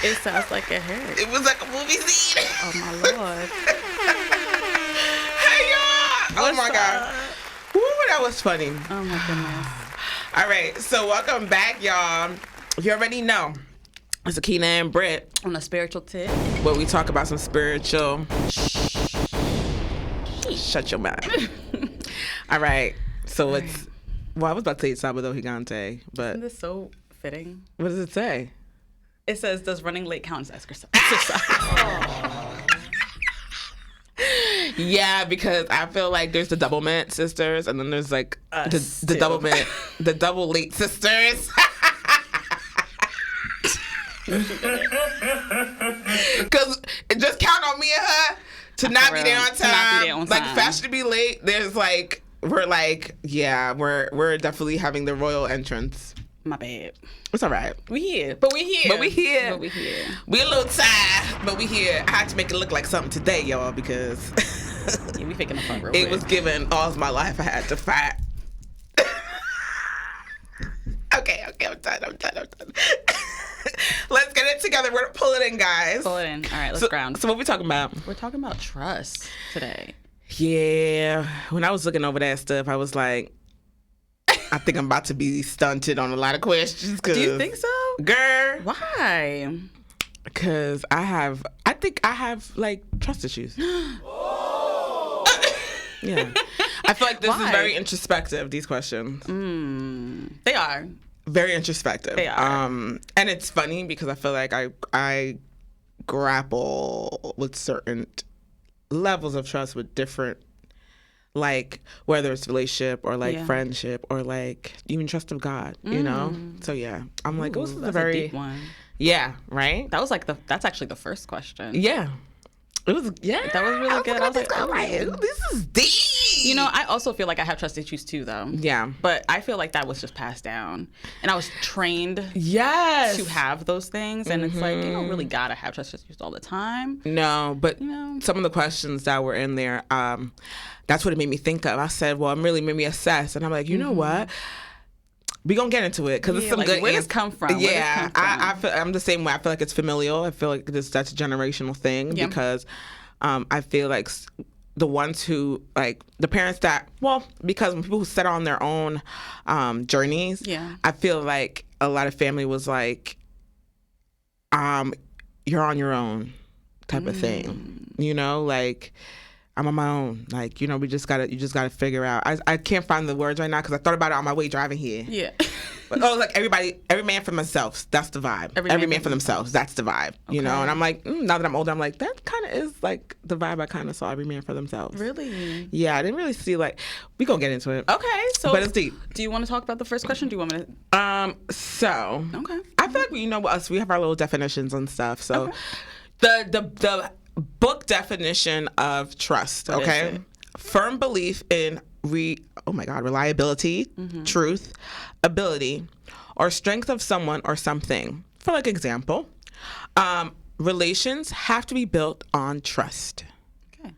It sounds like it hurt. It was like a movie scene. Oh my Lord. Hey, y'all. Oh my God. Woo, that was funny. Oh my goodness. All right, so welcome back, y'all. You already know. It's Akina and Britt. On a spiritual tip. Where we talk about some spiritual. Shut your mouth. All right, so it's. Well, I was about to say Sábado Gigante, but. Isn't this so fitting? What does it say? It says, does running late count as exercise? Yeah, because I feel like there's the double mint sisters, and then there's like the double mint, the double late sisters. Because it just count on me and her to not be there on time. Like fashion to be late. There's like we're definitely having the royal entrance. My bad. It's all right. We here. But we here. We a little tired, but we here. I had to make it look like something today, y'all, because yeah, we faking the fun real it quick. was given all of my life I had to fight. Okay, I'm done. Let's get it together. We're gonna pull it in, guys. Pull it in. All right, let's ground. So what we talking about? We're talking about trust today. Yeah. When I was looking over that stuff, I was like, I think I'm about to be stunted on a lot of questions. Do you think so? Girl. Why? Because I think I have like trust issues. Yeah. I feel like this is very introspective, these questions. They are. Very introspective. They are. And it's funny because I feel like I grapple with certain levels of trust with different, like whether it's relationship or like friendship or like even trust of God, you know? So yeah, I'm like, this is a very deep one. Yeah, right? That was like that's actually the first question. Yeah. It was, yeah. That was really good. I was like, this is deep. You know, I also feel like I have trust issues too, though. Yeah. But I feel like that was just passed down. And I was trained to have those things. And it's like, you don't really got to have trust issues all the time. No, but you know, some of the questions that were in there, that's what it made me think of. I said, well, it really made me assess. And I'm like, you know what? We gonna get into it because it's some like, good. Where does it come from? Yeah, I feel I'm the same way. I feel like it's familial. I feel like that's a generational thing because I feel like the ones who like the parents that because when people who set on their own journeys, I feel like a lot of family was like, you're on your own type of thing, you know, like. I'm on my own. Like, you know, you just gotta figure out. I can't find the words right now because I thought about it on my way driving here. Yeah. But, like every man for themselves. That's the vibe. Every man for themselves. That's the vibe. Okay. You know, and I'm like, now that I'm older, I'm like, that kind of is like the vibe I kind of saw. Every man for themselves. Really? Yeah, I didn't really see like. We gonna get into it. Okay. So, but it's deep. Do you want to talk about the first question? Do you want me to? So. Okay. I feel like we have our little definitions and stuff. So, the book definition of trust, okay? Firm belief in reliability, truth, ability, or strength of someone or something. For like example, relations have to be built on trust. Okay.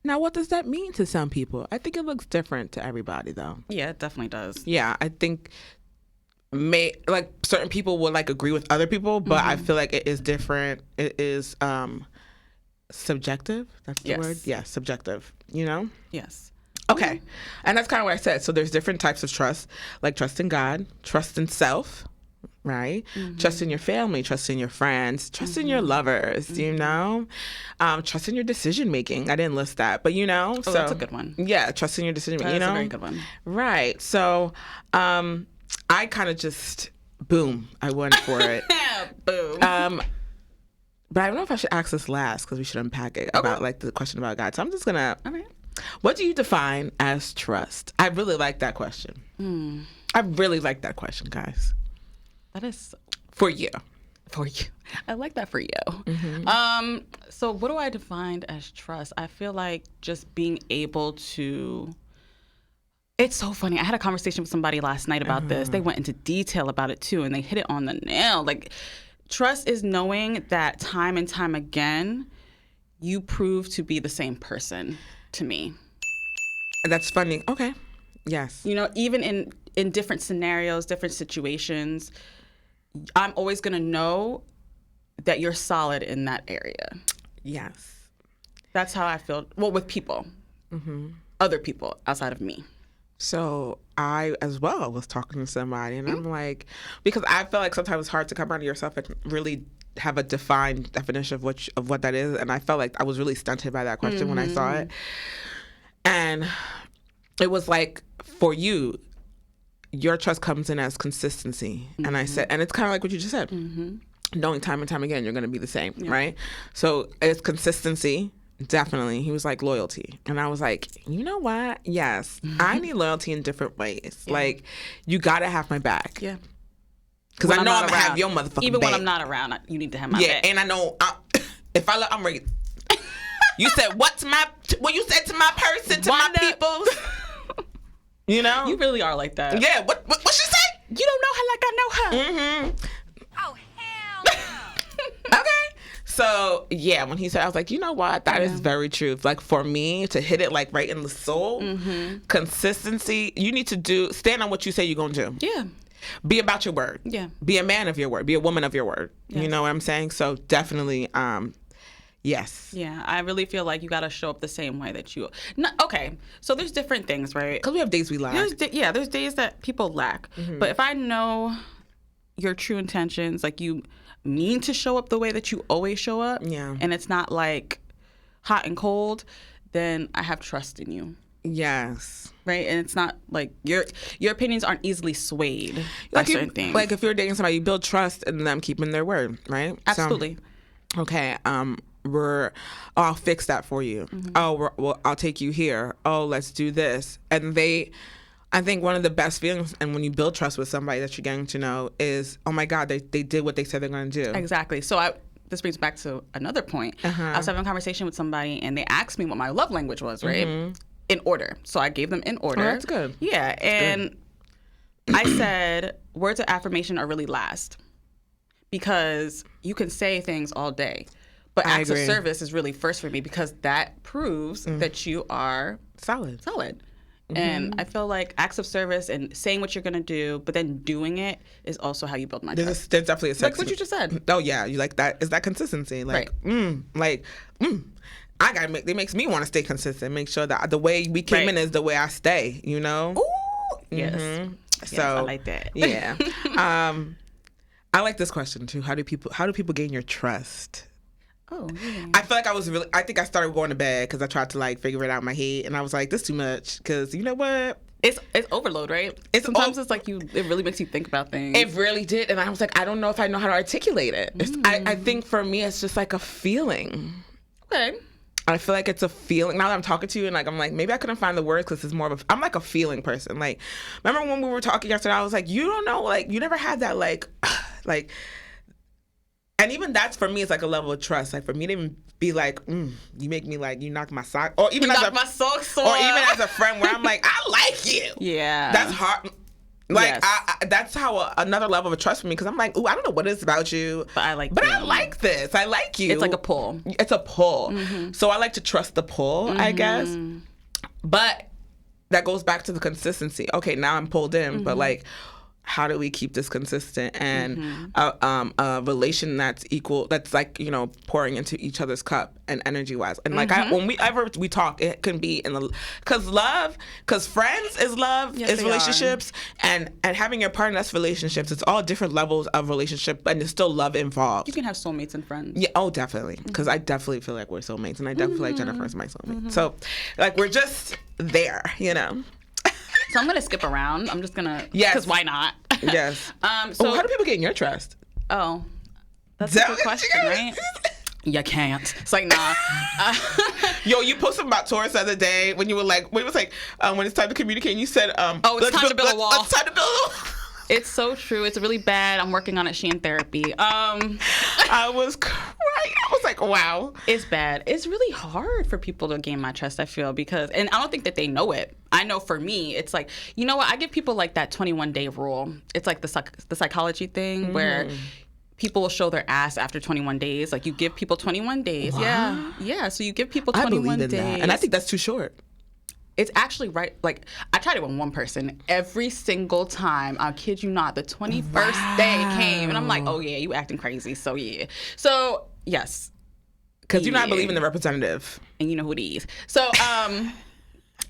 Now, what does that mean to some people? I think it looks different to everybody, though. Yeah, it definitely does. Yeah, I think certain people will like agree with other people, but I feel like it is different. It is subjective. That's the word. Yeah, subjective. You know. Yes. Okay, and that's kind of what I said. So there's different types of trust, like trust in God, trust in self, right? Trust in your family, trust in your friends, trust in your lovers. You know, trust in your decision making. I didn't list that, but you know, so that's a good one. Yeah, trust in your decision making. That's you know, a very good one. Right. So, I kind of just I went for it. Boom. But I don't know if I should ask this last because we should unpack it about like the question about God. So I'm just gonna. Okay. What do you define as trust? I really like that question. I really like that question, guys. That is for you. For you. I like that for you. So what do I define as trust? I feel like just being able to. It's so funny. I had a conversation with somebody last night about this. They went into detail about it too, and they hit it on the nail. Like. Trust is knowing that time and time again, you prove to be the same person to me. That's funny. Okay. Yes. You know, even in different scenarios, different situations, I'm always going to know that you're solid in that area. Yes. That's how I feel. Well, with people. Other people outside of me. So I, as well, was talking to somebody, and I'm like, because I feel like sometimes it's hard to come out of yourself and really have a defined definition of what that is. And I felt like I was really stunted by that question when I saw it. And it was like, for you, your trust comes in as consistency. And I said, and it's kind of like what you just said, knowing time and time again you're going to be the same, right? So it's consistency. Definitely. He was like, loyalty. And I was like, you know what? Yes. I need loyalty in different ways. Yeah. Like, you got to have my back. Yeah. Because I know I'm going to have your motherfucking Even back. when I'm not around, you need to have my back. Yeah, and I know, if I'm ready. You said, what you said to my person, to my peoples? You know? You really are like that. Yeah. What she say? You don't know her like I know her. Mm-hmm. Oh, hell no. Okay. So, yeah, when he said, I was like, you know what? That is very true. Like, for me, to hit it, like, right in the soul, consistency, you need to stand on what you say you're going to do. Yeah. Be about your word. Yeah. Be a man of your word. Be a woman of your word. Yes. You know what I'm saying? So, definitely, yes. Yeah, I really feel like you got to show up the same way that you... Okay, so there's different things, right? Because we have days we lack. There's days that people lack. But if I know your true intentions, like you mean to show up the way that you always show up, and it's not like hot and cold, then I have trust in you. Yes. Right? And it's not like your opinions aren't easily swayed by certain things. Like if you're dating somebody, you build trust in them keeping their word, right? Absolutely. So, okay, I'll fix that for you. I'll take you here. Oh, let's do this. And I think one of the best feelings, and when you build trust with somebody that you're getting to know, is, oh my God, they did what they said they're going to do. Exactly. So this brings back to another point. I was having a conversation with somebody, and they asked me what my love language was, right? In order. So I gave them in order. Oh, that's good. Yeah. And I said, words of affirmation are really last, because you can say things all day. But acts of service is really first for me, because that proves that you are solid. And I feel like acts of service and saying what you're going to do, but then doing it is also how you build my trust. There's definitely a sex. Like what you just said. Oh, yeah. You like that? Is that consistency? Like, right. I got to it makes me want to stay consistent. Make sure that the way we came in is the way I stay, you know? Ooh, yes. So I like that. Yeah. I like this question too. How do people gain your trust? Oh, yeah. I feel like I think I started going to bed because I tried to like figure it out in my head, and I was like, this is too much, because you know what? It's overload, right? Sometimes it's like it really makes you think about things. It really did, and I was like, I don't know if I know how to articulate it. I think for me, it's just like a feeling. Okay. I feel like it's a feeling. Now that I'm talking to you, and like I'm like, maybe I couldn't find the words because it's more of I'm like a feeling person. Like, remember when we were talking yesterday? I was like, you don't know, like you never had that like. And even that's for me, it's like a level of trust. Like for me to even be like, you make me like, you knock my sock, or even my socks off, or even as a friend where I'm like, I like you. Yeah, that's hard. Like that's how another level of trust for me, because I'm like, ooh, I don't know what it is about you, but I like this. I like you. It's like a pull. It's a pull. So I like to trust the pull, I guess. But that goes back to the consistency. Okay, now I'm pulled in, but like, how do we keep this consistent and a relation that's equal, that's like, you know, pouring into each other's cup and energy wise. And like when we talk, it can be because friends is love, is relationships, and having your partner, that's relationships. It's all different levels of relationship, and there's still love involved. You can have soulmates and friends. Yeah, oh, definitely. Because I definitely feel like we're soulmates, and I definitely feel like Jennifer's my soulmate. So like we're just there, you know. So I'm gonna skip around. I'm just gonna, because why not? Yes. So how do people get in your trust? Oh, that's a good question, right? You can't. It's like, nah. Yo, you posted about Taurus the other day when you were like, when it's time to communicate, and you said, it's time to build a wall. It's time to build a wall. It's so true. It's really bad. I'm working on it. She in therapy. I was crying. I was like, wow. It's bad. It's really hard for people to gain my trust, I feel, and I don't think that they know it. I know for me, it's like, you know what? I give people like that 21-day rule. It's like the psychology thing where people will show their ass after 21 days. Like, you give people 21 days. Wow. Yeah. So you give people 21 days. That. And I think that's too short. It's actually right. Like, I tried it with one person. Every single time, I'll kid you not, the 21st day came. And I'm like, oh, yeah, you acting crazy. So, yeah. So, yes. Because you know I believe in the representative. And you know who it is. So,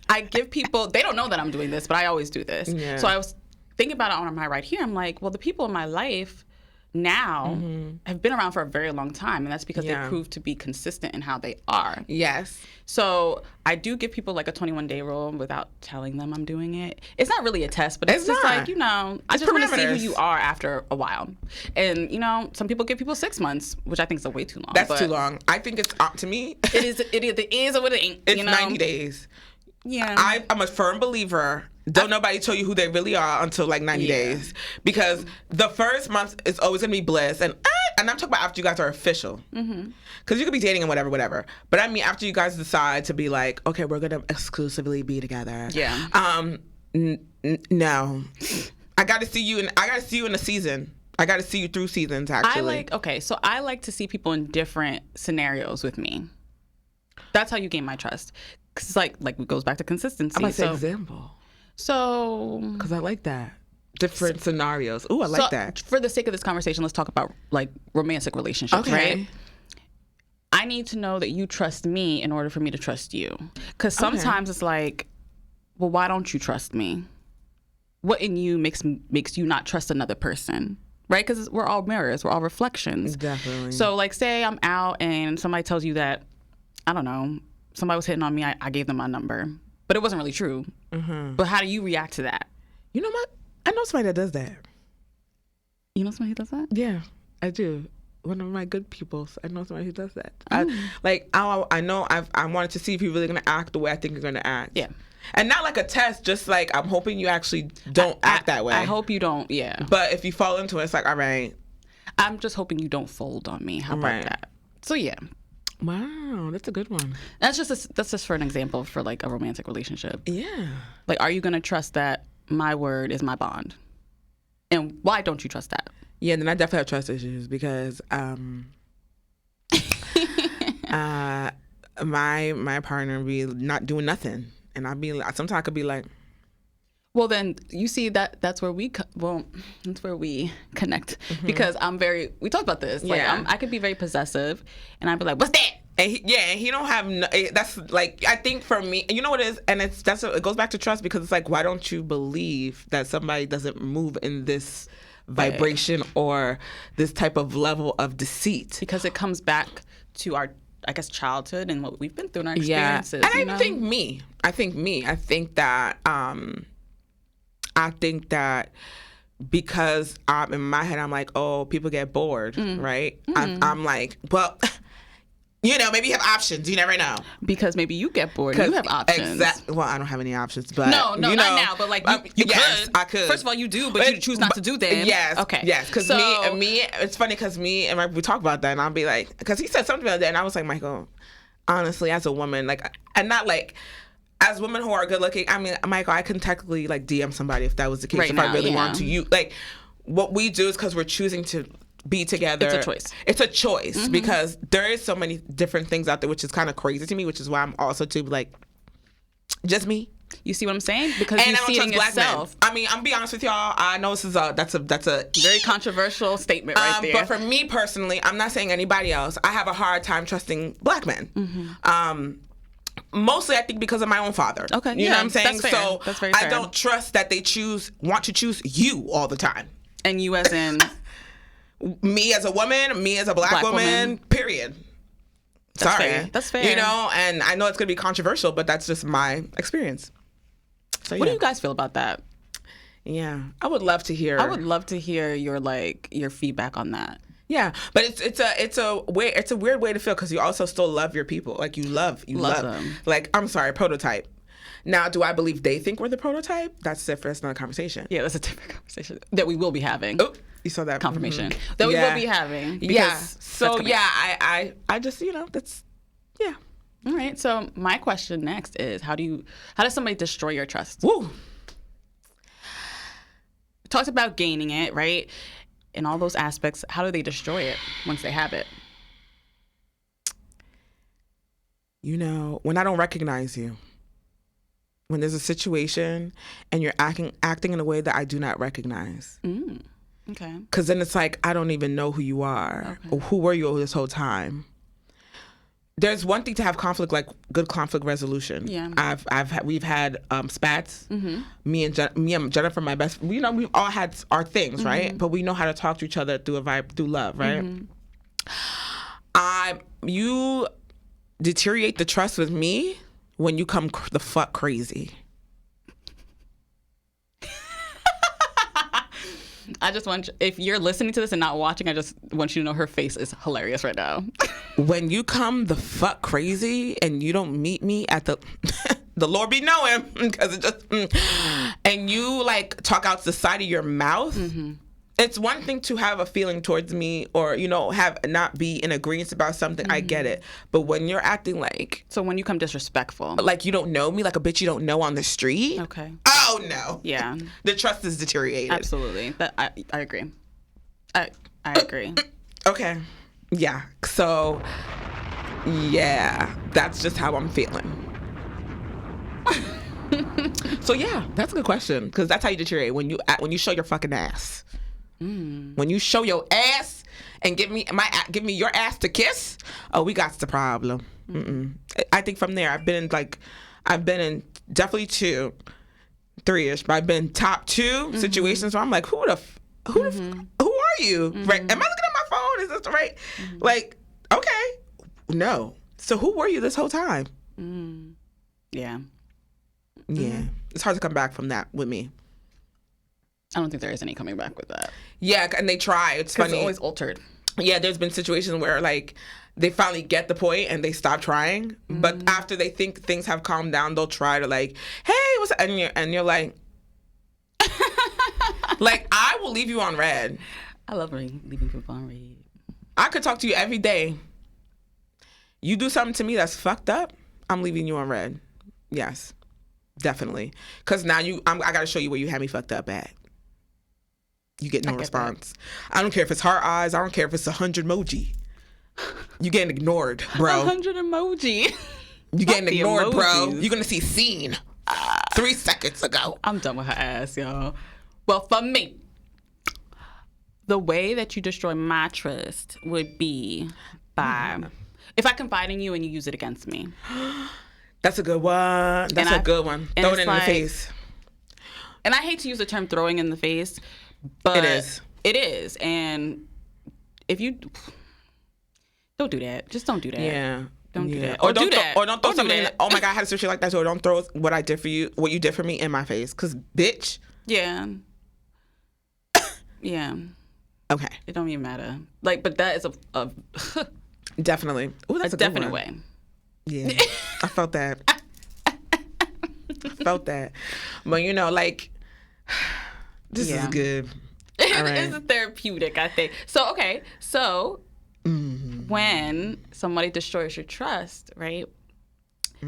I give people, they don't know that I'm doing this, but I always do this. Yeah. So I was thinking about it on my right here. I'm like, well, the people in my life now have been around for a very long time, and that's because they proved to be consistent in how they are. Yes. So I do give people like a 21-day rule without telling them I'm doing it. It's not really a test, but it's just like, you know, I just want to see who you are after a while. And, you know, some people give people 6 months, which I think is way too long. That's too long. I think it's, to me. It is or it ain't. It's 90 days. Yeah. I'm a firm believer. Don't nobody tell you who they really are until like 90 days. Because the first month is always going to be bliss. And I'm talking about after you guys are official. Because you could be dating and whatever. But I mean, after you guys decide to be like, okay, we're going to exclusively be together. Yeah. No. I got to see you in a season. I got to see you through seasons, actually. I like to see people in different scenarios with me. That's how you gain my trust. Cause like it goes back to consistency. I'm gonna say example. So, because I like that different scenarios. Ooh, I like that. For the sake of this conversation, let's talk about like romantic relationships, right? I need to know that you trust me in order for me to trust you. Because sometimes it's like, well, why don't you trust me? What in you makes you not trust another person? Right? Because we're all mirrors. We're all reflections. Definitely. So like, say I'm out and somebody tells you that, I don't know, somebody was hitting on me, I gave them my number. But it wasn't really true. But how do you react to that? You know what? I know somebody that does that. You know somebody who does that? Yeah, I do. One of my good people. I know somebody who does that. I know I wanted to see if you're really going to act the way I think you're going to act. Yeah. And not like a test, just like I'm hoping you actually don't act that way. I hope you don't, yeah. But if you fall into it, it's like, all right. I'm just hoping you don't fold on me. How about that? So, yeah. Wow, that's a good one. That's just for an example for like a romantic relationship. Yeah. Like, are you going to trust that my word is my bond? And why don't you trust that? Yeah, then I definitely have trust issues because my partner be not doing nothing, and sometimes I could be like, well, then you see that's where we connect because we talked about this. Like, I could be very possessive, and I'd be like, what's that? And he don't have that's like, I think for me, you know what it is, and it goes back to trust, because it's like, why don't you believe that somebody doesn't move in this vibration or this type of level of deceit? Because it comes back to our, I guess, childhood and what we've been through in our experiences. And I think that because in my head I'm like, oh, people get bored, right? I'm like, well, you know, maybe you have options. You never know. Because maybe you get bored and you have options. Exactly. Well, I don't have any options, but no, not now. But like, you yes, could. I could. First of all, you do, but you choose not to do them. Yes. Okay. Yes. Because me, it's funny because me and we talk about that, and I'll be like, because he said something about that, and I was like, Michael, honestly, as a woman, like, and not like, as women who are good looking, I mean, Michael, I can technically like DM somebody if that was the case. Right if now, I really want to. You like, what we do is because we're choosing to be together. It's a choice. It's a choice because there is so many different things out there, which is kind of crazy to me, which is why I'm also too like, just me. You see what I'm saying? Because you see it in yourself. I mean, I'm be honest with y'all. I know this is that's a very controversial statement right there. But for me personally, I'm not saying anybody else. I have a hard time trusting black men. Mostly, I think because of my own father. Okay, you know what I'm saying? That's fair. So that's very fair. I don't trust that they want to choose you all the time. And you as in. Me as a woman, me as a black woman, period. That's Sorry. Fair. That's fair. You know, and I know it's going to be controversial, but that's just my experience. So, what do you guys feel about that? Yeah. I would love to hear. your feedback on that. Yeah, but it's a weird way to feel, because you also still love your people. Like, you love them. Like, I'm sorry, prototype. Now, do I believe they think we're the prototype? That's different. That's another conversation. Yeah, that's a different conversation that we will be having. Oh, you saw that confirmation that we will be having. Yeah. So I just, you know, that's, yeah. All right. So my question next is, how does somebody destroy your trust? Woo. Talked about gaining it, right? in all those aspects, how do they destroy it once they have it? You know, when I don't recognize you, when there's a situation and you're acting in a way that I do not recognize. Okay. Because then it's like, I don't even know who you are. Okay. Or who were you this whole time? There's one thing to have conflict, like good conflict resolution. Yeah. We've had spats. Me and Jennifer, my best. We've all had our things, right? But we know how to talk to each other through love, right? You deteriorate the trust with me when you come the fuck crazy. I just want if you're listening to this and not watching, I just want you to know her face is hilarious right now. When you come the fuck crazy and you don't meet me at the the Lord be knowing, because it just and you like talk out the side of your mouth. It's one thing to have a feeling towards me, or have not be in agreement about something. I get it, but when you're acting like, so when you come disrespectful, like you don't know me, like a bitch you don't know on the street. Okay. Oh no. Yeah. The trust is deteriorated. Absolutely. But I agree. I agree. Okay. Yeah. So yeah, that's just how I'm feeling. So yeah, that's a good question, because that's how you deteriorate, when you show your fucking ass. When you show your ass and give me your ass to kiss, oh, we got the problem. I think from there, I've been in definitely 2, 3-ish, but I've been top 2 situations where I'm like, who are you? Right? Am I looking at my phone? Is this right? Like, okay, no. So who were you this whole time? Yeah. Yeah. It's hard to come back from that with me. I don't think there is any coming back with that. Yeah, and they try. It's funny. It's always altered. Yeah, there's been situations where like they finally get the point and they stop trying, but after they think things have calmed down, they'll try to like, hey, what's up? And you're like, like, I will leave you on red. I love leaving people on red. I could talk to you every day. You do something to me that's fucked up, I'm leaving you on red. Yes, definitely. Because now I got to show you where you had me fucked up at. You get no response. That. I don't care if it's heart eyes. I don't care if it's 100 emoji. You getting ignored, bro. 100 emoji. You getting ignored, bro. You're going to see seen 3 seconds ago. I'm done with her ass, y'all. Well, for me, the way that you destroy my trust would be by if I confide in you and you use it against me. That's a good one. That's a good one. Throw it in the face. And I hate to use the term throwing in the face, but it is. And if you don't do that, just don't do that. Yeah. Don't do that. Or don't throw something. Oh my God, I had a situation like that. So don't throw what I did for you, what you did for me, in my face. Cause bitch. Yeah. Yeah. Okay. It don't even matter. Like, but that is a definitely. Ooh, that's a definite way. Yeah. I felt that. But like, this is good. All right. It's therapeutic, I think. So, okay. So, when somebody destroys your trust, right?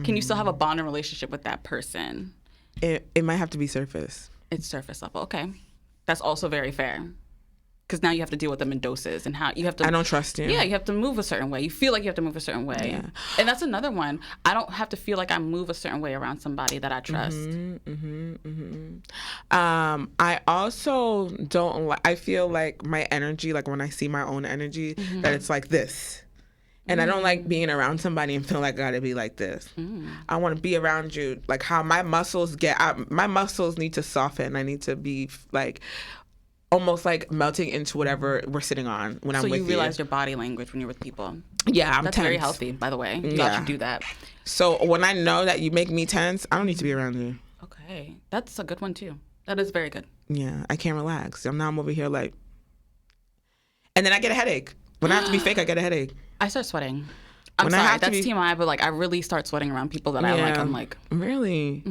Can you still have a bond and relationship with that person? It might have to be surface. It's surface level. Okay. That's also very fair. Because now you have to deal with them in doses and how you have to. I don't trust you. Yeah, you have to move a certain way. You feel like you have to move a certain way. Yeah. And that's another one. I don't have to feel like I move a certain way around somebody that I trust. I also don't. I feel like my energy, like when I see my own energy, that it's like this. And I don't like being around somebody and feel like I gotta be like this. I want to be around you, like how my muscles my muscles need to soften. I need to be like almost like melting into whatever we're sitting on when I'm with you. So you realize your body language when you're with people. Yeah, That's tense. Very healthy, by the way. You should do that. So when I know that you make me tense, I don't need to be around you. Okay, that's a good one too. That is very good. Yeah, I can't relax. I'm over here like, and then I get a headache. When I have to be fake, I get a headache. I start sweating. I'm sorry, that's TMI, but like I really start sweating around people that I'm like. Really?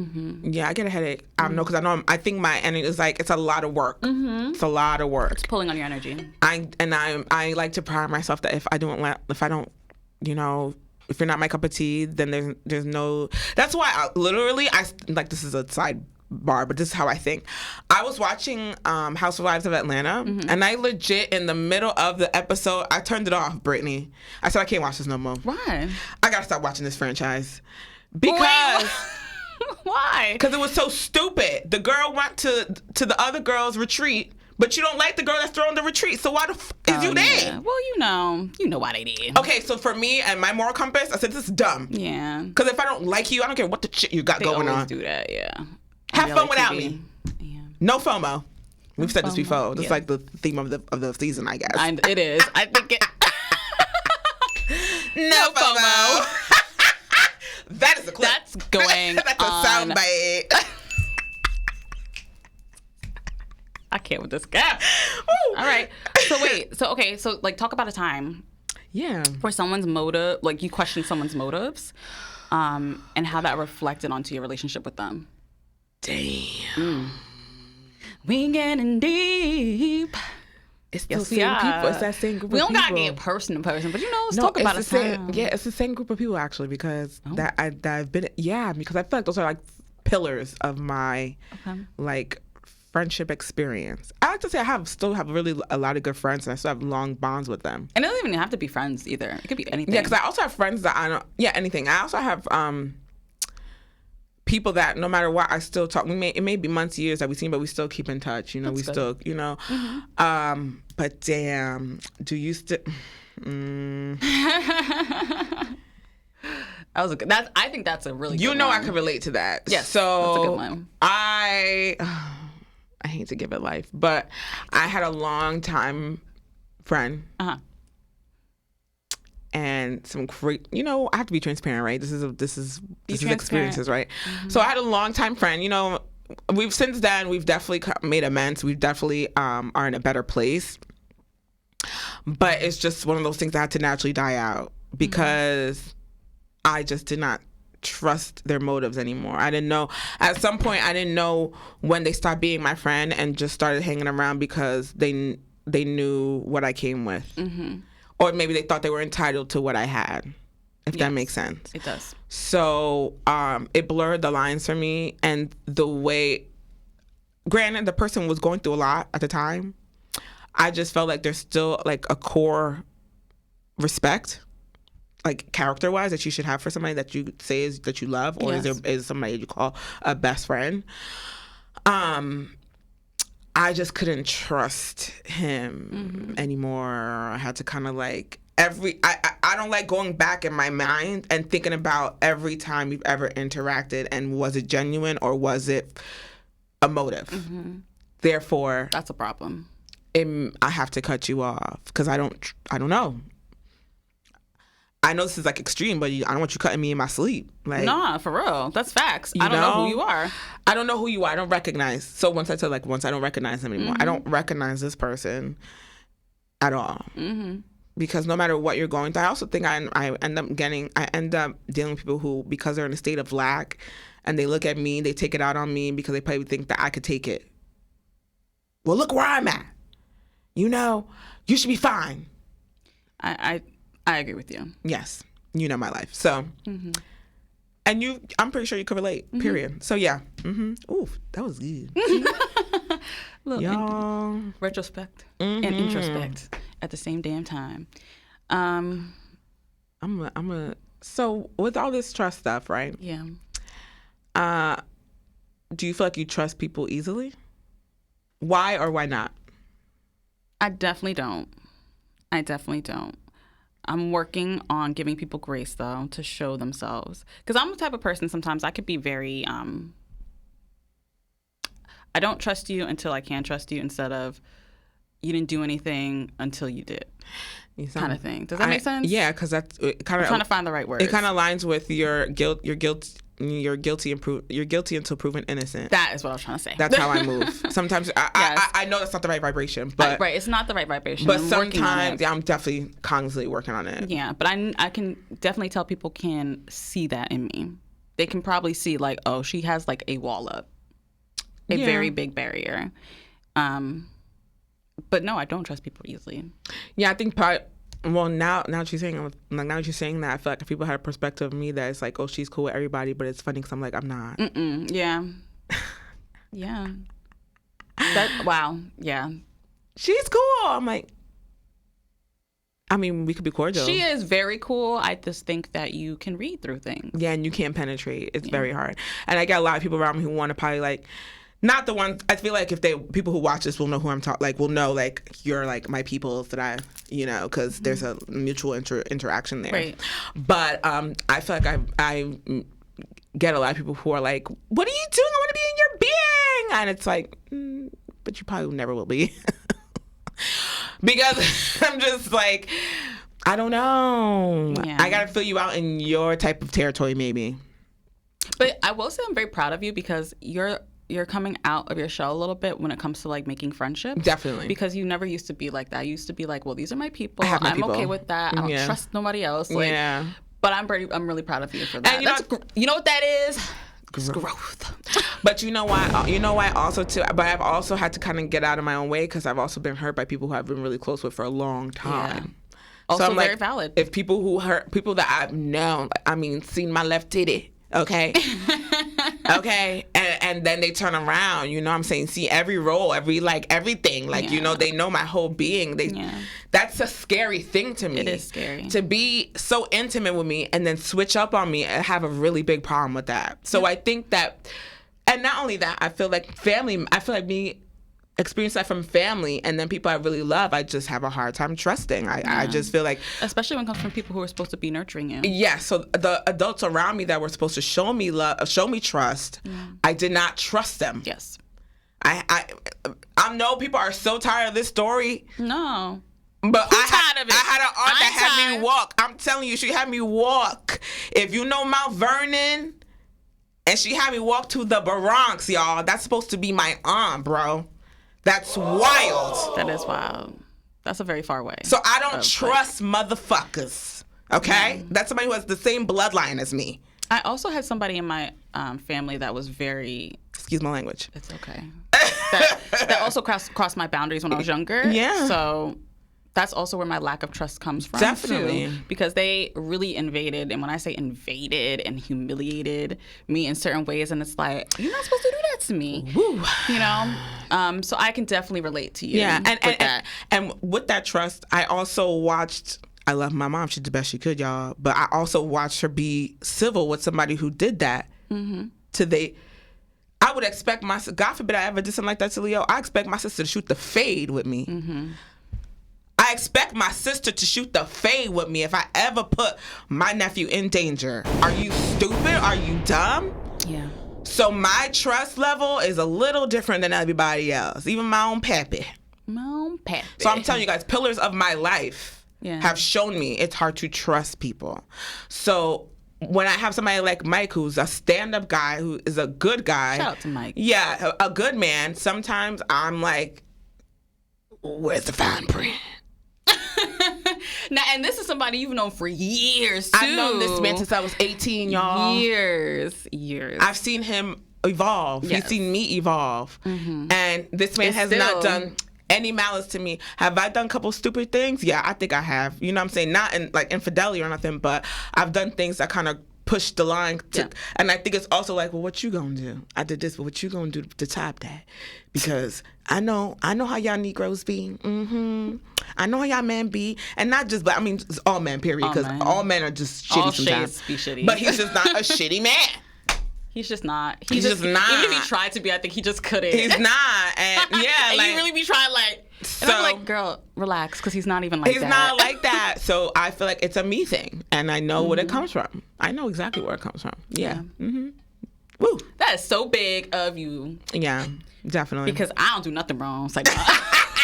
Yeah, I get a headache. No, because I think my energy is like, it's a lot of work. It's a lot of work. It's pulling on your energy. I like to pride myself that if I don't, if you're not my cup of tea, then there's no. That's why I like, this is a side bar, but this is how I think. I was watching Housewives of Atlanta, and I legit, in the middle of the episode, I turned it off, Brittany. I said, I can't watch this no more. Why? I gotta stop watching this franchise. Because... Why? Because it was so stupid. The girl went to the other girl's retreat, but you don't like the girl that's throwing the retreat. So why the is you there? Yeah. Well, you know why they did. Okay, so for me and my moral compass, I said this is dumb. Yeah. Because if I don't like you, I don't care what the shit you got going on. They always do that. Yeah. Have fun without me. Yeah. No FOMO. We've said this before. That's like the theme of the season, I guess. It is. I think it. No FOMO. That is a clip. That's going That's a soundbite. I can't with this guy. All right. So like talk about a time. Yeah. Where someone's motive, like you question someone's motives, and how that reflected onto your relationship with them. Damn. We getting deep. It's the same people. It's that same group of people. We don't gotta get person to person, but let's talk about a time. Yeah, it's the same group of people actually, because I've been because I feel like those are like pillars of my like friendship experience. I like to say I still have really a lot of good friends, and I still have long bonds with them. And it doesn't even have to be friends either. It could be anything. Yeah, because I also have friends that I don't. Yeah, anything. I also have people that no matter what I still talk. It may be months, years that we've seen, but we still keep in touch. That's we good. still, But damn, do you still? That was a good. I think that's a really. Good one. I can relate to that. Yes. So that's a good one. I hate to give it life, but I had a long time friend. And some great, I have to be transparent, right? This is experiences, right? So I had a longtime friend. We've since then we've definitely made amends. We've definitely are in a better place. But it's just one of those things that had to naturally die out because I just did not trust their motives anymore. I didn't know. At some point, I didn't know when they stopped being my friend and just started hanging around because they knew what I came with. Or maybe they thought they were entitled to what I had, if that makes sense. It does. So it blurred the lines for me. And the way, granted, the person was going through a lot at the time. I just felt like there's still like a core respect, like character-wise, that you should have for somebody that you say is that you love, or is somebody you call a best friend. I just couldn't trust him anymore. I had to kind of like I don't like going back in my mind and thinking about every time we've ever interacted and was it genuine or was it a motive. Therefore, that's a problem. I have to cut you off because I don't know. I know this is like extreme, but I don't want you cutting me in my sleep. Like, nah, for real. That's facts. I don't know who you are. I don't know who you are. I don't recognize. So once I don't recognize him anymore. I don't recognize this person at all. Because no matter what you're going through, I also think I end up dealing with people who, because they're in a state of lack and they look at me, they take it out on me because they probably think that I could take it. Well, look where I'm at. You should be fine. I agree with you. Yes. My life. So, and I'm pretty sure you could relate, period. So, yeah. Ooh, that was good. Y'all. Retrospect and introspect at the same damn time. So, with all this trust stuff, right? Yeah. Do you feel like you trust people easily? Why or why not? I definitely don't. I'm working on giving people grace, though, to show themselves. Because I'm the type of person, sometimes I could be very, I don't trust you until I can trust you, instead of you didn't do anything until you did. Kind of thing. Does that make sense? Yeah, because that's kind of trying to find the right words. It kind of aligns with your guilt. You're guilty until proven innocent. That is what I was trying to say. That's how I move. Sometimes I know that's not the right vibration, but right, it's not the right vibration. But sometimes, I'm definitely constantly working on it. Yeah, but I can definitely tell people can see that in me. They can probably see like, oh, she has like a wall up, a very big barrier. But no, I don't trust people easily. Yeah, I think now that you're saying that, I feel like if people had a perspective of me that it's like, oh, she's cool with everybody, but it's funny because I'm like, I'm not. Yeah. Yeah. Wow. Yeah. She's cool. I'm like, I mean, we could be cordial. She is very cool. I just think that you can read through things. Yeah, and you can't penetrate. It's very hard. And I get a lot of people around me who want to probably like, not the ones. I feel like if people who watch this will know who I'm talking. Like, will know like you're like my people that I, because there's a mutual interaction there. Right. But I feel like I get a lot of people who are like, "What are you doing? I want to be in your being," and it's like, but you probably never will be. Because I'm just like, I don't know. Yeah. I gotta fill you out in your type of territory, maybe. But I will say I'm very proud of you because you're coming out of your shell a little bit when it comes to like making friendships. Definitely. Because you never used to be like that. You used to be like, well, these are my people. I'm okay with that. I don't trust nobody else. Like, yeah. But I'm really proud of you for that. And you know what that is? Growth. But you know why also too, but I've also had to kind of get out of my own way because I've also been hurt by people who I've been really close with for a long time. Yeah. Also so I'm very valid. If people that I've known, seen my left titty, okay? Okay, and then they turn around, I'm saying, see every role, everything, they know my whole being. That's a scary thing to me. It is scary to be so intimate with me and then switch up on me. I have a really big problem with that. So I think that, and not only that, I feel like family. I feel like me experience that from family, and then people I really love, I just have a hard time trusting. I just feel like, especially when it comes from people who are supposed to be nurturing you. Yeah, so the adults around me that were supposed to show me love, show me trust, I did not trust them. Yes, I know people are so tired of this story. No. But I had an aunt that had me walk. I'm telling you, she had me walk. If you know Mount Vernon, and she had me walk to the Bronx, y'all. That's supposed to be my aunt, bro. That's wild. That is wild. That's a very far way. So I don't trust motherfuckers. Okay? Yeah. That's somebody who has the same bloodline as me. I also had somebody in my family that was very... Excuse my language. It's okay. that also crossed my boundaries when I was younger. Yeah. So that's also where my lack of trust comes from. Definitely. Too, because they really invaded, and when I say invaded and humiliated me in certain ways, and it's like, you're not supposed to do that to me. Woo. So I can definitely relate to you. Yeah, and with that trust, I also watched... I love my mom. She did the best she could, y'all. But I also watched her be civil with somebody who did that. Mm-hmm. I would expect God forbid I ever did something like that to Leo. I expect my sister to shoot the fade with me. Mm-hmm. I expect my sister to shoot the fade with me if I ever put my nephew in danger. Are you stupid? Are you dumb? Yeah. So my trust level is a little different than everybody else, even my own pappy. So I'm telling you guys, pillars of my life have shown me it's hard to trust people. So when I have somebody like Mike, who's a stand-up guy, who is a good guy. Shout out to Mike. Yeah, a good man. Sometimes I'm like, where's the fine print? Now, and this is somebody you've known for years, too. I've known this man since I was 18, y'all. Years. I've seen him evolve. Yes. He's seen me evolve. Mm-hmm. And this man has not done any malice to me. Have I done a couple stupid things? Yeah, I think I have. You know what I'm saying? Not in like infidelity or nothing, but I've done things that kind of push the line to, and I think it's also like, well, what you gonna do? I did this, but what you gonna do to top that? Because I know how y'all Negroes be. Mm-hmm. I know how y'all men be, and not just, but I mean, it's all men, period. Because all men are just shitty all sometimes. Shades be shitty. But he's just not a shitty man. He's just not. He's just not. Even if he tried to be, I think he just couldn't. He's not. And yeah, and like, you really be trying like. So, and I'm like, girl, relax, because he's not even like that. He's not like that. So I feel like it's a me thing, and I know what it comes from. I know exactly where it comes from. Yeah. Mm-hmm. Woo. That is so big of you. Yeah, definitely. Because I don't do nothing wrong. It's like, nah.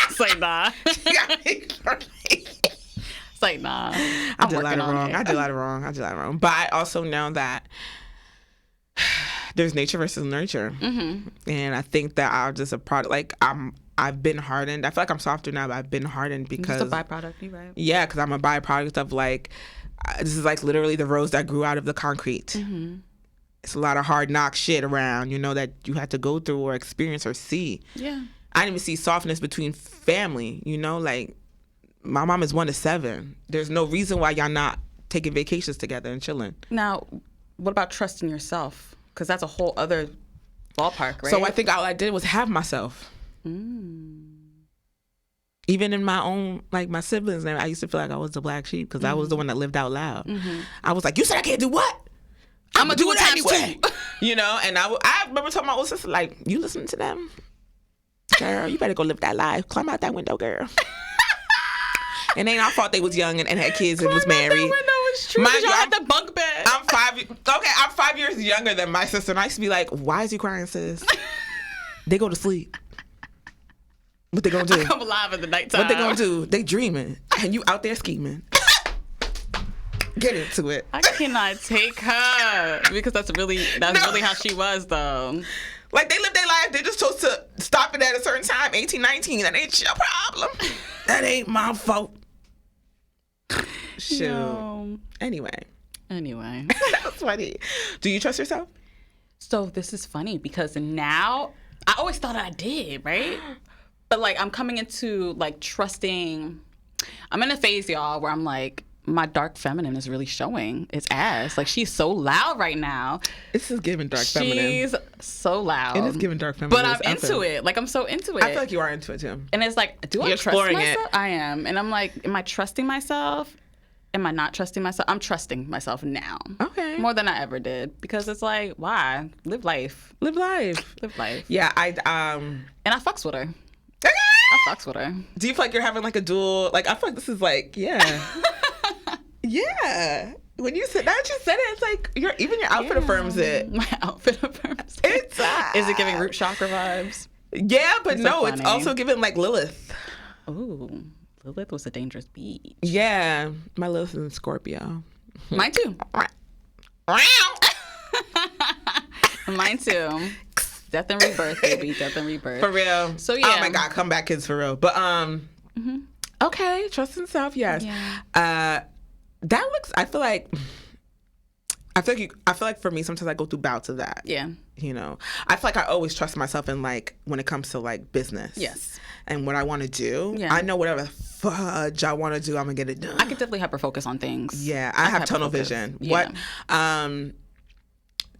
It's like, nah. It's like, nah. I did a lot of wrong. But I also know that there's nature versus nurture. Mm-hmm. And I think that I'm just a product. Like, I've been hardened. I feel like I'm softer now, but I've been hardened because... It's a byproduct, you right? Yeah, because I'm a byproduct of, like, this is, like, literally the rose that grew out of the concrete. Mm-hmm. It's a lot of hard knock shit around, that you had to go through or experience or see. Yeah. I didn't even see softness between family, like, my mom is 1 to 7. There's no reason why y'all not taking vacations together and chilling. Now, what about trusting yourself? Because that's a whole other ballpark, right? So I think all I did was have myself. Even in my own, like my siblings, I used to feel like I was the black sheep because I was the one that lived out loud. I was like, you said I can't do what? I'm going to do it anyway. You know, and I remember telling my older sister, like, you listening to them? Girl, you better go live that life. Climb out that window, girl. And ain't our fault they was young and had kids and was married. That window was true. Y'all had the bunk bed. I'm 5 years younger than my sister, and I used to be like, why is you crying, sis? They go to sleep. What they gonna do? I come alive in the nighttime. What they gonna do? They dreaming, and you out there scheming. Get into it. I cannot take her because that's really how she was, though. Like, they live their life. They're just supposed to stop it at a certain time, 18, 19. That ain't your problem. That ain't my fault. Shoot. No. Anyway. That's funny. Do you trust yourself? So this is funny because now I always thought I did, right? But like I'm coming into like trusting. I'm in a phase, y'all, where I'm like, my dark feminine is really showing its ass. Like, she's so loud right now. This is giving dark feminine. She's so loud. It is giving dark feminine. But I'm into it. Like, I'm so into it. I feel like you are into it, too. And it's like, do I trust myself? I am. And I'm like, am I trusting myself? Am I not trusting myself? I'm trusting myself now. Okay. More than I ever did. Because it's like, why? Live life. Live life. Yeah, And I fucks with her. I fucks with her. Do you feel like you're having like a dual, like, I feel like this is like, yeah. Yeah. When you said that, it's like even your outfit affirms it. My outfit affirms it. It's Is it giving root chakra vibes? Yeah, but no, it's also giving like Lilith. Ooh, Lilith was a dangerous beach. Yeah, my Lilith is in Scorpio. Mine too. Mine too. Death and rebirth, baby. Death and rebirth. For real. So yeah. Oh my God, come back, kids, for real. But okay, trust in self, yes. Yeah. That looks. I feel like for me, sometimes I go through bouts of that. Yeah. You know, I feel like I always trust myself in like when it comes to like business. Yes. And what I want to do. Yeah. I know whatever the fudge I want to do, I'm gonna get it done. I can definitely hyper focus on things. Yeah, I have tunnel vision. Yeah. What?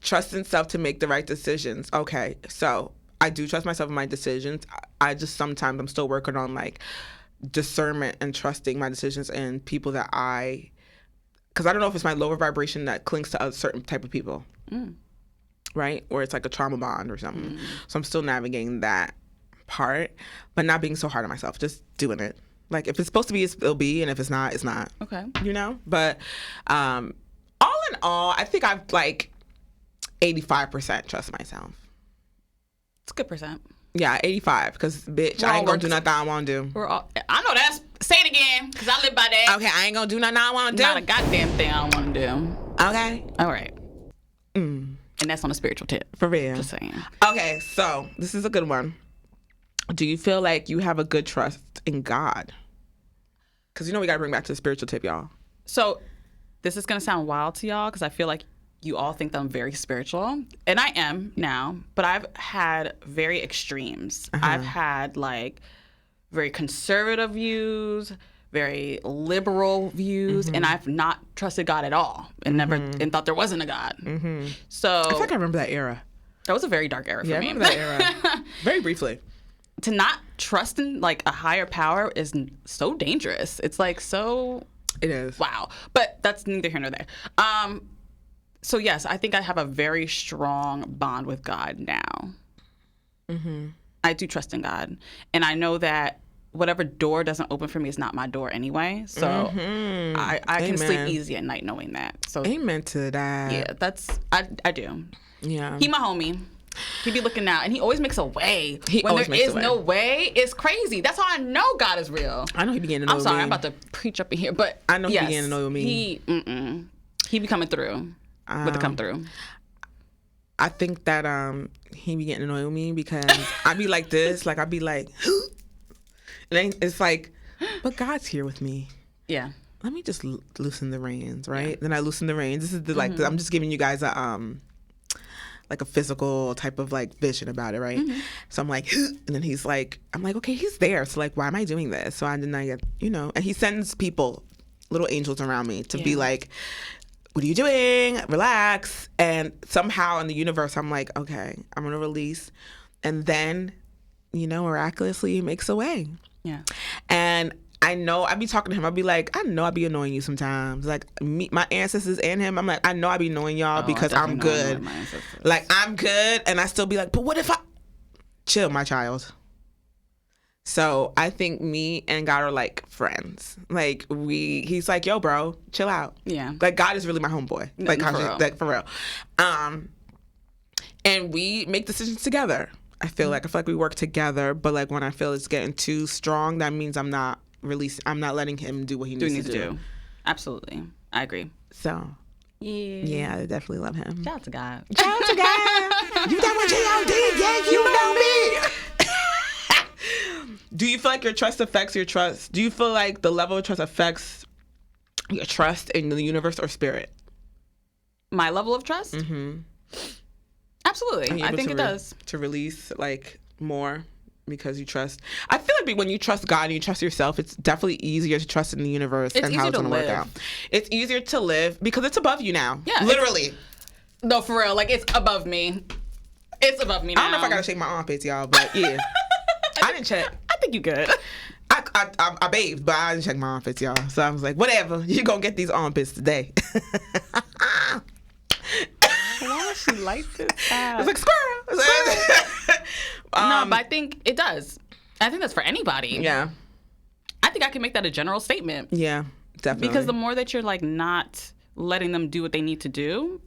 Trust in self to make the right decisions. Okay, so I do trust myself in my decisions. I just sometimes I'm still working on like discernment and trusting my decisions and people that because I don't know if it's my lower vibration that clings to a certain type of people, right? Or it's like a trauma bond or something. So I'm still navigating that part, but not being so hard on myself, just doing it. Like, if it's supposed to be, it'll be, and if it's not, it's not. Okay. You know? But all in all, I think I've like 85% trust myself. It's a good percent. Yeah, 85, because bitch, I ain't gonna do nothing I want to do. I know that's, say it again, because I live by that. Okay, I ain't gonna do nothing I want to do. Not a goddamn thing I want to do. Okay. All right. And that's on a spiritual tip. For real. Just saying. Okay, so this is a good one. Do you feel like you have a good trust in God? Because we gotta bring back to the spiritual tip, y'all. So this is gonna sound wild to y'all, because I feel like you all think that I'm very spiritual, and I am now, but I've had very extremes. I've had like very conservative views, very liberal views, and I've not trusted God at all, and never and thought there wasn't a God. So I think I remember that era. That was a very dark era for me. I remember that era. Very briefly. To not trust in like a higher power is so dangerous. It's like so. It is. Wow, but that's neither here nor there. So yes, I think I have a very strong bond with God now. I do trust in God. And I know that whatever door doesn't open for me is not my door anyway. So I can sleep easy at night knowing that. So amen to that. Yeah, I do. Yeah. He my homie. He be looking out, and he always makes a way. When there is no way, it's crazy. That's how I know God is real. I know he be getting to know me. I'm sorry, I'm about to preach up in here, but I know he be getting to know me. He be coming through. With the come through. I think that he be getting to know me because I be like this, like I be like, and it's like, but God's here with me. Yeah. Let me just loosen the reins, right? Yeah. Then I loosen the reins. This is the like I'm just giving you guys a like a physical type of like vision about it, right? So I'm like, and then he's like, I'm like, okay, he's there. So like, why am I doing this? So I get, and he sends people, little angels around me to be like, what are you doing? Relax. And somehow in the universe, I'm like, okay, I'm going to release. And then, miraculously, he makes a way. Yeah. And I know, I'd be talking to him. I'd be like, I know I'd be annoying you sometimes. Like, my ancestors and him, I'm like, I know I'd be annoying y'all because I'm good. Like, I'm good. And I still be like, but what if I... Chill, my child. So I think me and God are like friends. Like he's like, yo, bro, chill out. Yeah. Like God is really my homeboy. For real. And we make decisions together. I feel like we work together, but like when I feel it's getting too strong, that means I'm not letting him do what he needs to do. Absolutely. I agree. So yeah, I definitely love him. Shout out to God. Shout out to God. You done with G.O.D. Yeah, you know me. Do you feel like your trust affects your trust? Do you feel like the level of trust affects your trust in the universe or spirit? My level of trust? Mm-hmm. Absolutely. I think it does. To release like more because you trust. I feel like when you trust God and you trust yourself, it's definitely easier to trust in the universe and how it's going to work out. It's easier to live because it's above you now. Yeah. Literally. No, for real. Like, it's above me. It's above me now. I don't know if I got to shake my armpits, y'all, but yeah. I didn't check. I think you good. I bathed, but I didn't check my armpits, y'all. So I was like, whatever. You're going to get these armpits today. Why does she like this? It's like squirrel. No, but I think it does. I think that's for anybody. Yeah. I think I can make that a general statement. Yeah, definitely. Because the more that you're like not letting them do what they need to do,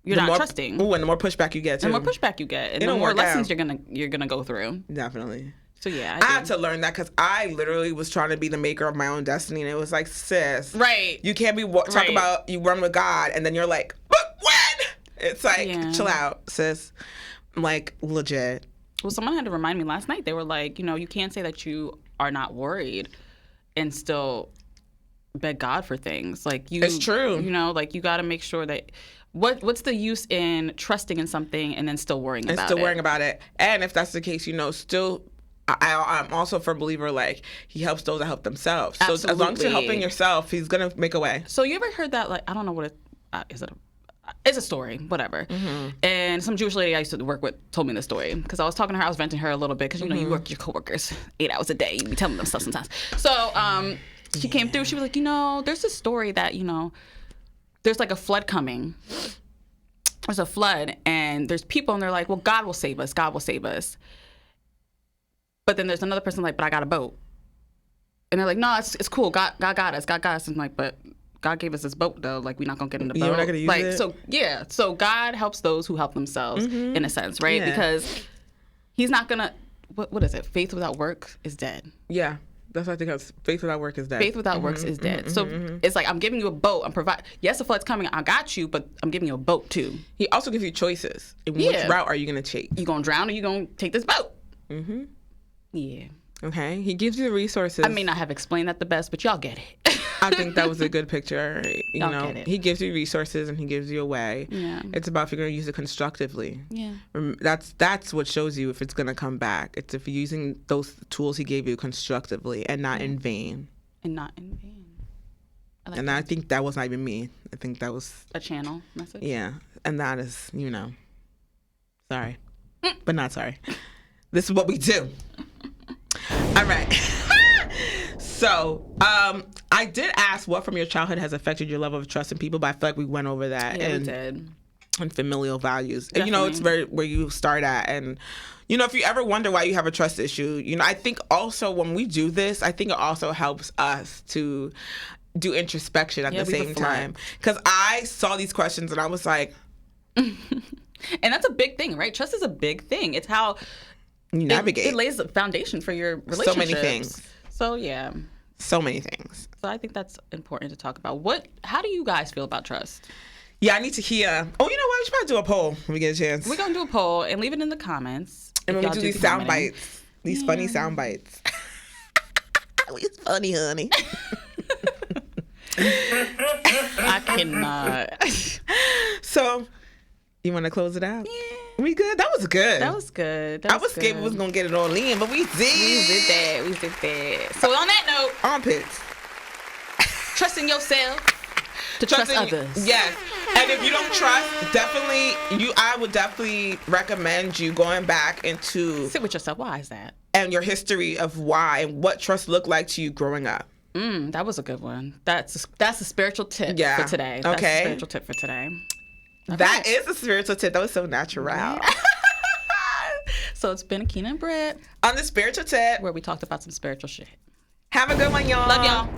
you're not trusting. Ooh, and the more pushback you get, too. The more pushback you get, and the more lessons you're gonna go through. Definitely. So yeah, I had to learn that because I literally was trying to be the maker of my own destiny, and it was like, sis, right? You can't be talking about you run with God, and then you're like, but when? It's like, chill out, sis. I'm like, legit. Well, someone had to remind me last night. They were like, you can't say that you are not worried and still beg God for things. Like it's true. Like you got to make sure that. What's the use in trusting in something and then still worrying about it? And still worrying about it. And if that's the case, still, I'm also a firm believer, like, he helps those that help themselves. Absolutely. So as long as you're helping yourself, he's going to make a way. So you ever heard that, like, I don't know what is it? It's a story, whatever. Mm-hmm. And some Jewish lady I used to work with told me the story because I was talking to her, I was venting her a little bit because, you work with your coworkers 8 hours a day. You be telling them stuff sometimes. So she came through. She was like, there's this story that, there's like a flood coming. There's a flood and there's people and they're like, well, God will save us. God will save us. But then there's another person like, but I got a boat. And they're like, no, it's cool. God got us. God got us. And I'm like, but God gave us this boat though. Like, we're not going to get in the boat. You're not going to use it? So, yeah. So God helps those who help themselves in a sense, right? Yeah. Because he's not going to, what is it? Faith without work is dead. Yeah. That's what I think of. Faith without work is dead. Faith without works is dead. So it's like, I'm giving you a boat. I'm yes, the flood's coming. I got you, but I'm giving you a boat too. He also gives you choices. And which route are you going to take? You going to drown or you going to take this boat? Mm-hmm. Yeah. Okay. He gives you the resources. I may not have explained that the best, but y'all get it. I think that was a good picture. Y'all get it. He gives you resources and he gives you a way. Yeah. It's about if you're going to use it constructively. Yeah. That's what shows you if it's going to come back. It's if you're using those tools he gave you constructively and not in vain. And not in vain. I think that was not even me. I think that was a channel message. Yeah. And that is, sorry. But not sorry. This is what we do. All right. So, I did ask what from your childhood has affected your level of trust in people, but I feel like we went over that. Yeah, we did. And familial values. Definitely. And, it's very where you start at. And, if you ever wonder why you have a trust issue, I think also when we do this, I think it also helps us to do introspection at the same time. Because I saw these questions and I was like... And that's a big thing, right? Trust is a big thing. It's how... You navigate. It lays the foundation for your relationships. So many things. So, yeah. So many things. So I think that's important to talk about. How do you guys feel about trust? Yeah, I need to hear. Oh, you know what? We should probably do a poll when we get a chance. We're going to do a poll and leave it in the comments. And when we do these sound bites. These funny sound bites. It's funny, honey. I cannot. So, you want to close it out? Yeah. We good? That was good. That was good. I was scared we was going to get it all in, but we did. We did that. So on that note. Armpits. Trust in yourself. To trust others. Yes. And if you don't trust, I would definitely recommend you going back into... Sit with yourself. Why is that? And your history of why and what trust looked like to you growing up. That was a good one. That's a spiritual tip for today. That's a spiritual tip for today. That is a spiritual tip. That was so natural. Yeah. So it's been Akina and Britt on the spiritual tip, where we talked about some spiritual shit. Have a good one, y'all. Love y'all.